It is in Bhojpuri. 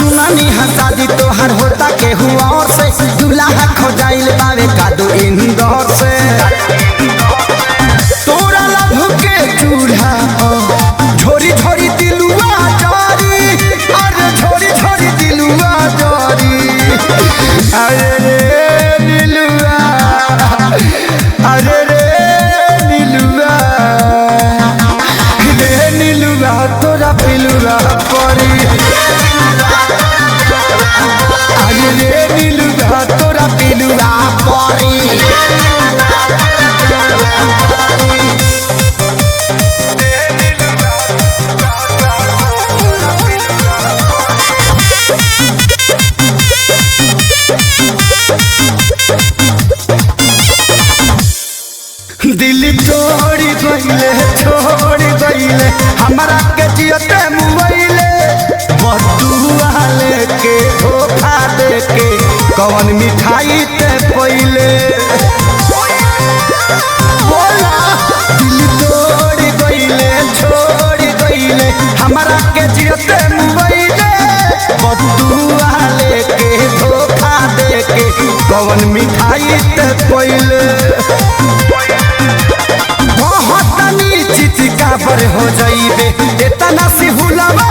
सुनानी शादी तोहर होता के हुआ से दूल्हा खोजाइल बावे कादो इंदौर से तोरा लभ के चूल्हा झोरी झोरी दिलुआ जारी अरे झोरी झोरी दिलुआ जारी अरे रे दिलुआ अरे रे दिलुआ रे दिलुआ तोरा पिलुआ परी अरे रे दिलुआ तोरा पिलुआ परी दिल छोड़ गईले हमरा के जियते मुइले बदुआ लेके धोखा देके कौन मिठाई ते पहिले बोला दिल छोड़ गईले हमरा के जियते मुइले बदुआ लेके धोखा देके कौन मिठाई ते पहिले चितिका पर हो जाइबे इतना सी हुलवा